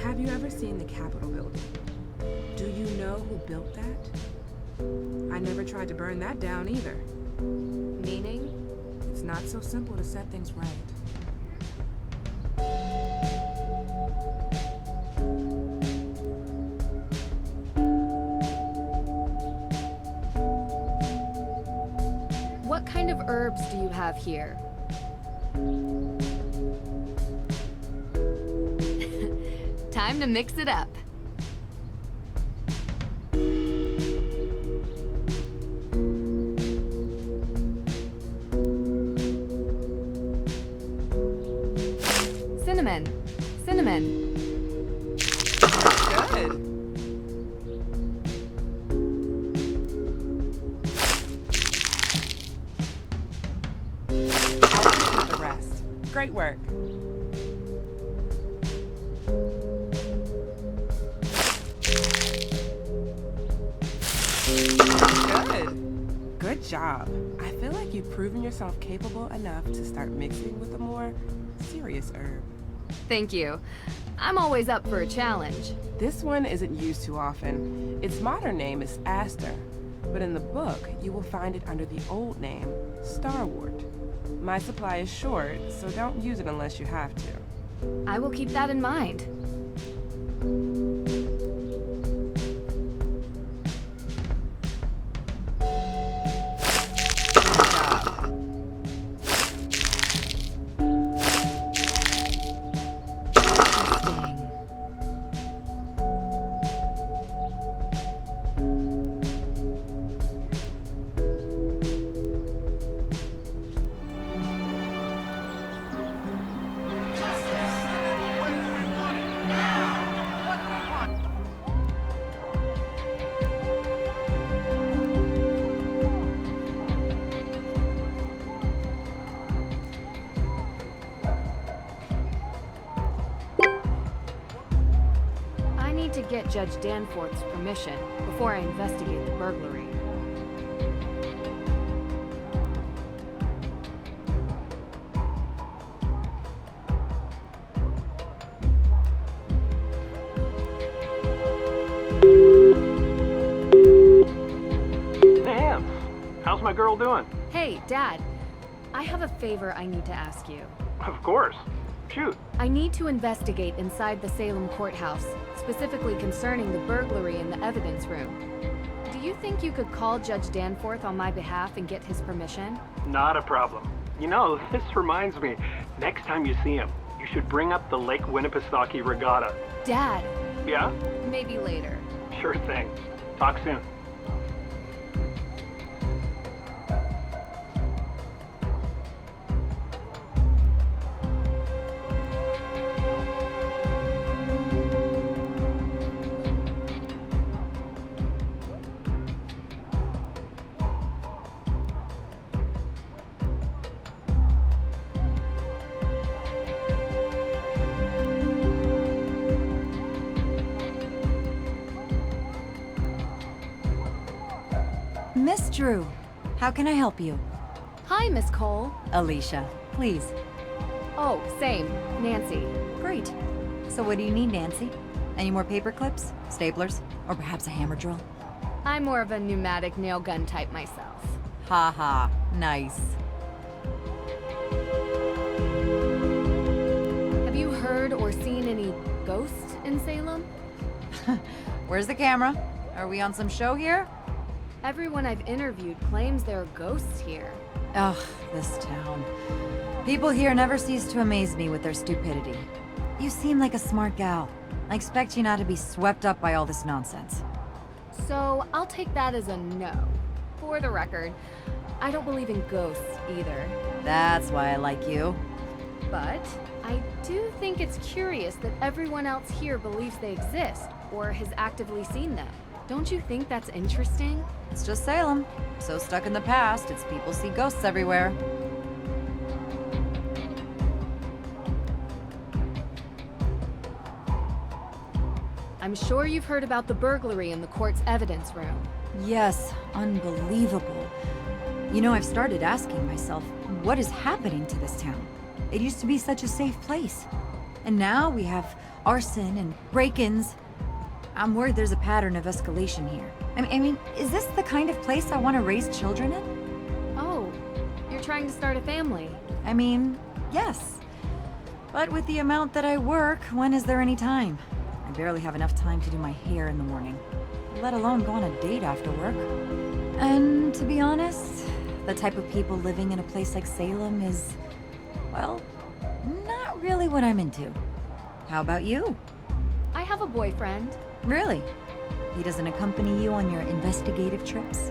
Have you ever seen the Capitol building? Do you know who built that? I never tried to burn that down either. Meaning, it's not so simple to set things right. What kind of herbs do you have here? Time to mix it up. Cinnamon. Cinnamon. Good. I'll do the rest. Great work. Good. Good job. I feel like you've proven yourself capable enough to start mixing with a more serious herb. Thank you. I'm always up for a challenge. This one isn't used too often. Its modern name is Aster, but in the book, you will find it under the old name, Starwort. My supply is short, so don't use it unless you have to. I will keep that in mind. To get Judge Danforth's permission before I investigate the burglary. Damn! How's my girl doing? Hey, Dad. I have a favor I need to ask you. Of course. Shoot. I need to investigate inside the Salem courthouse, specifically concerning the burglary in the evidence room. Do you think you could call Judge Danforth on my behalf and get his permission? Not a problem. You know, this reminds me, next time you see him, you should bring up the Lake Winnipesaukee Regatta. Dad! Yeah? Maybe later. Sure thing. Talk soon. Miss Drew, how can I help you? Hi, Miss Cole. Alicia, please. Oh, same. Nancy. Great. So what do you need, Nancy? Any more paper clips, staplers, or perhaps a hammer drill? I'm more of a pneumatic nail gun type myself. Ha ha, nice. Have you heard or seen any ghosts in Salem? Where's the camera? Are we on some show here? Everyone I've interviewed claims there are ghosts here. Ugh, this town. People here never cease to amaze me with their stupidity. You seem like a smart gal. I expect you not to be swept up by all this nonsense. So, I'll take that as a no. For the record, I don't believe in ghosts either. That's why I like you. But I do think it's curious that everyone else here believes they exist, or has actively seen them. Don't you think that's interesting? It's just Salem. So stuck in the past, its people see ghosts everywhere. I'm sure you've heard about the burglary in the court's evidence room. Yes, unbelievable. You know, I've started asking myself, what is happening to this town? It used to be such a safe place. And now we have arson and break-ins. I'm worried there's a pattern of escalation here. I mean, is this the kind of place I want to raise children in? Oh, you're trying to start a family. I mean, yes. But with the amount that I work, when is there any time? I barely have enough time to do my hair in the morning, let alone go on a date after work. And to be honest, the type of people living in a place like Salem is, well, not really what I'm into. How about you? I have a boyfriend. Really? He doesn't accompany you on your investigative trips?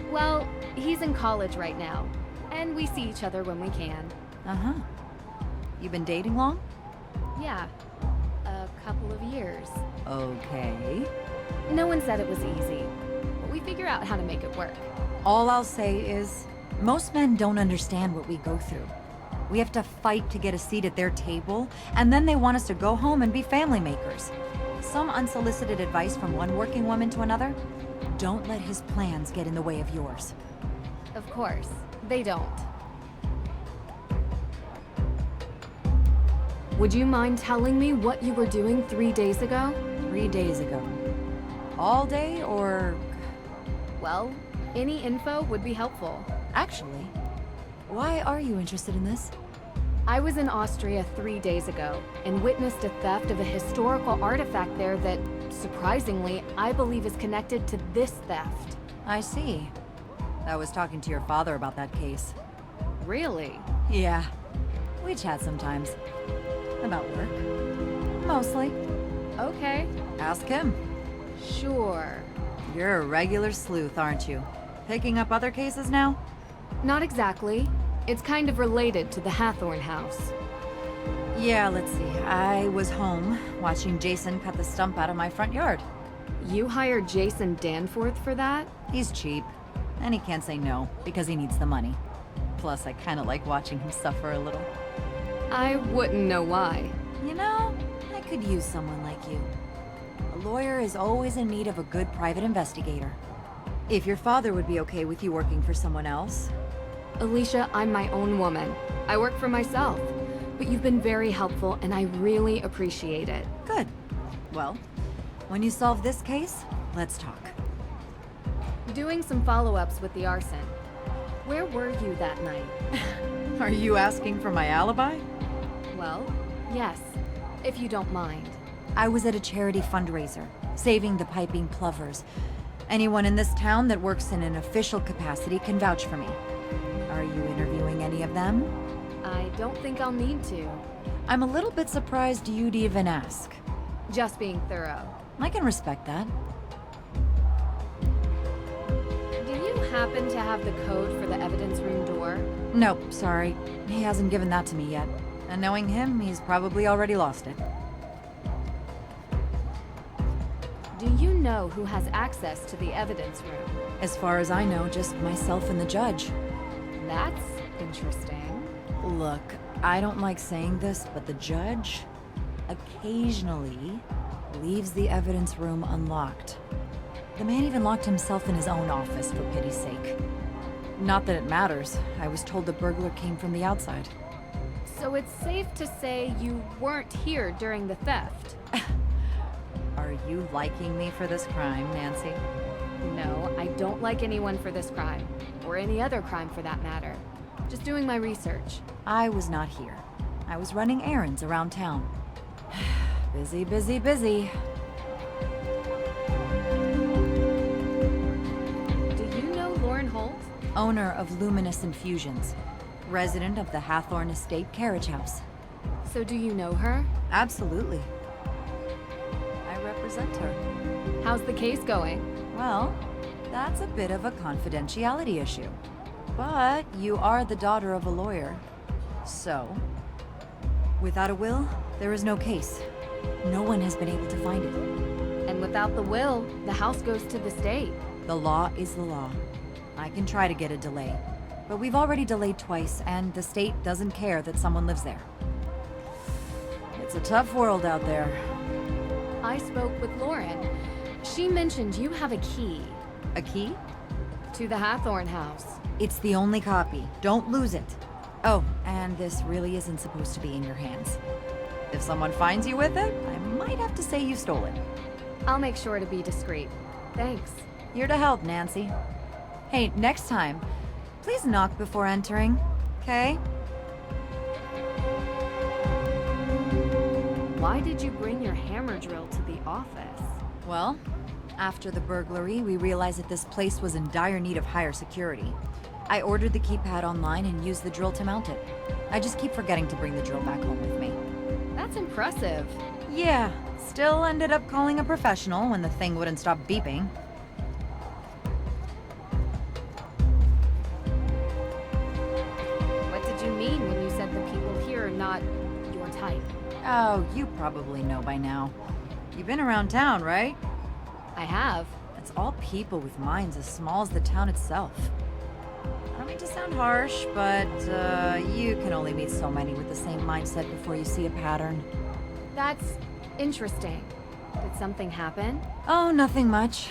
Well, he's in college right now, and we see each other when we can. Uh-huh. You been dating long? Yeah, a couple of years. Okay. No one said it was easy, but we figure out how to make it work. All I'll say is, most men don't understand what we go through. We have to fight to get a seat at their table, and then they want us to go home and be family makers. Some unsolicited advice from one working woman to another? Don't let his plans get in the way of yours. Of course, they don't. Would you mind telling me what you were doing 3 days ago? 3 days ago. All day, or... Well, any info would be helpful. Actually, why are you interested in this? I was in Austria 3 days ago and witnessed a theft of a historical artifact there that, surprisingly, I believe is connected to this theft. I see. I was talking to your father about that case. Really? Yeah. We chat sometimes. About work. Mostly. Okay. Ask him. Sure. You're a regular sleuth, aren't you? Picking up other cases now? Not exactly. It's kind of related to the Hathorn house. Yeah, let's see. I was home, watching Jason cut the stump out of my front yard. You hired Jason Danforth for that? He's cheap, and he can't say no, because he needs the money. Plus, I kinda like watching him suffer a little. I wouldn't know why. You know, I could use someone like you. A lawyer is always in need of a good private investigator. If your father would be okay with you working for someone else. Alicia, I'm my own woman. I work for myself. But you've been very helpful, and I really appreciate it. Good. Well, when you solve this case, let's talk. Doing some follow-ups with the arson. Where were you that night? Are you asking for my alibi? Well, yes, if you don't mind. I was at a charity fundraiser, saving the piping plovers. Anyone in this town that works in an official capacity can vouch for me. Are you interviewing any of them? I don't think I'll need to. I'm a little bit surprised you'd even ask. Just being thorough. I can respect that. Do you happen to have the code for the evidence room door? Nope, sorry. He hasn't given that to me yet. And knowing him, he's probably already lost it. Do you know who has access to the evidence room? As far as I know, just myself and the judge. That's interesting. Look, I don't like saying this, but the judge occasionally leaves the evidence room unlocked. The man even locked himself in his own office, for pity's sake. Not that it matters. I was told the burglar came from the outside. So it's safe to say you weren't here during the theft? Are you liking me for this crime, Nancy? No, I don't like anyone for this crime. Or any other crime for that matter. Just doing my research. I was not here. I was running errands around town. Busy, busy, busy. Do you know Lauren Holt? Owner of Luminous Infusions. Resident of the Hathorn Estate carriage house. So do you know her? Absolutely. I represent her. How's the case going? Well, that's a bit of a confidentiality issue. But you are the daughter of a lawyer. So, without a will, there is no case. No one has been able to find it. And without the will, the house goes to the state. The law is the law. I can try to get a delay. But we've already delayed twice, and the state doesn't care that someone lives there. It's a tough world out there. I spoke with Lauren. She mentioned you have a key. A key? To the Hathorn house. It's the only copy. Don't lose it. Oh, and this really isn't supposed to be in your hands. If someone finds you with it, I might have to say you stole it. I'll make sure to be discreet. Thanks. Here to help, Nancy. Hey, next time, please knock before entering, okay? Why did you bring your hammer drill to the office? Well, after the burglary, we realized that this place was in dire need of higher security. I ordered the keypad online and used the drill to mount it. I just keep forgetting to bring the drill back home with me. That's impressive. Yeah, still ended up calling a professional when the thing wouldn't stop beeping. What did you mean when you said the people here are not your type? Oh, you probably know by now. You've been around town, right? I have. It's all people with minds as small as the town itself. I don't mean to sound harsh, but you can only meet so many with the same mindset before you see a pattern. That's interesting. Did something happen? Oh, nothing much.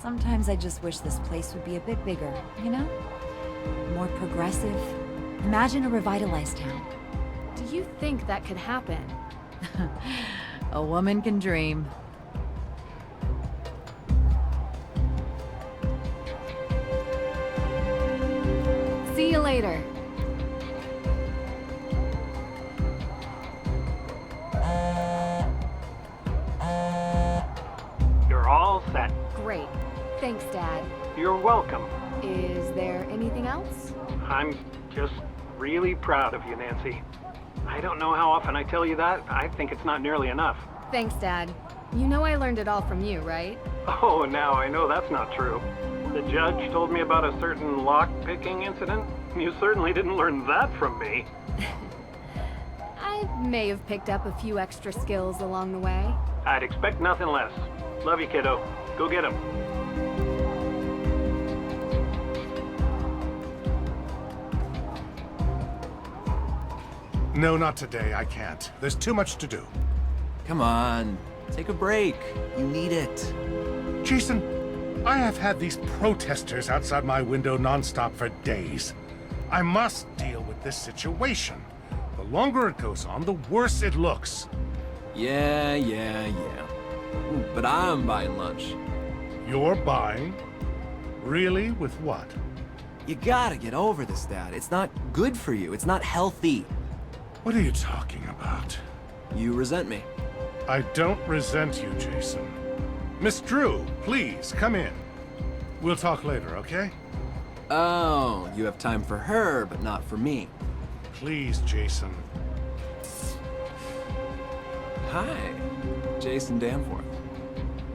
Sometimes I just wish this place would be a bit bigger, you know? More progressive. Imagine a revitalized town. Do you think that could happen? A woman can dream. See you later. You're all set. Great. Thanks, Dad. You're welcome. Is there anything else? I'm just really proud of you, Nancy. I don't know how often I tell you that. I think it's not nearly enough. Thanks, Dad. You know I learned it all from you, right? Oh, now I know that's not true. The judge told me about a certain lock-picking incident. You certainly didn't learn that from me. I may have picked up a few extra skills along the way. I'd expect nothing less. Love you, kiddo. Go get him. No, not today. I can't. There's too much to do. Come on, take a break. You need it. Jason, I have had these protesters outside my window nonstop for days. I must deal with this situation. The longer it goes on, the worse it looks. Yeah. Ooh, but I'm buying lunch. You're buying? Really? With what? You gotta get over this, Dad. It's not good for you. It's not healthy. What are you talking about? You resent me. I don't resent you, Jason. Miss Drew, please, come in. We'll talk later, okay? Oh, you have time for her, but not for me. Please, Jason. Hi, Jason Danforth.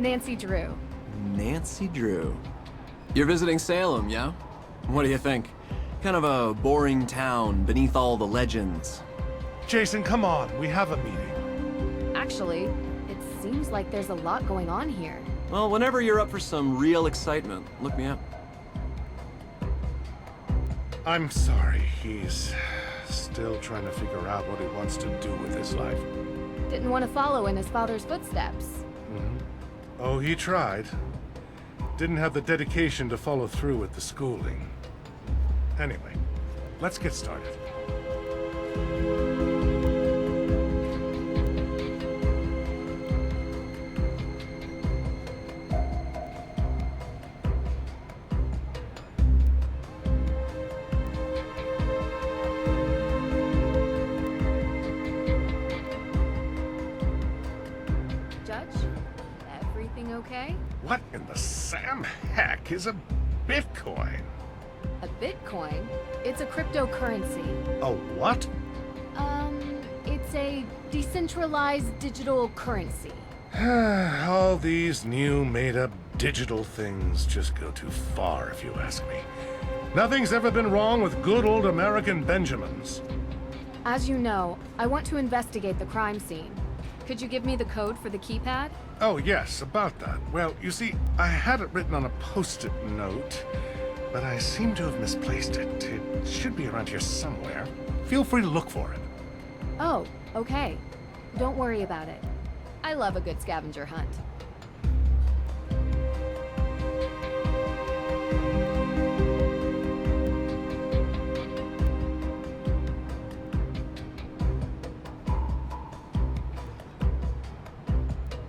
Nancy Drew. Nancy Drew. You're visiting Salem, yeah? What do you think? Kind of a boring town beneath all the legends. Jason, come on. We have a meeting. Actually, it seems like there's a lot going on here. Well, whenever you're up for some real excitement, look me up. I'm sorry. He's still trying to figure out what he wants to do with his life. Didn't want to follow in his father's footsteps. Oh, he tried. Didn't have the dedication to follow through with the schooling. Anyway, let's get started. Judge, everything okay? What in the Sam heck is a Bitcoin? A Bitcoin? It's a cryptocurrency. A what? It's a decentralized digital currency. All these new made-up digital things just go too far, if you ask me. Nothing's ever been wrong with good old American Benjamins. As you know, I want to investigate the crime scene. Could you give me the code for the keypad? Oh, yes, about that. Well, you see, I had it written on a post-it note, but I seem to have misplaced it. It should be around here somewhere. Feel free to look for it. Oh, okay. Don't worry about it. I love a good scavenger hunt.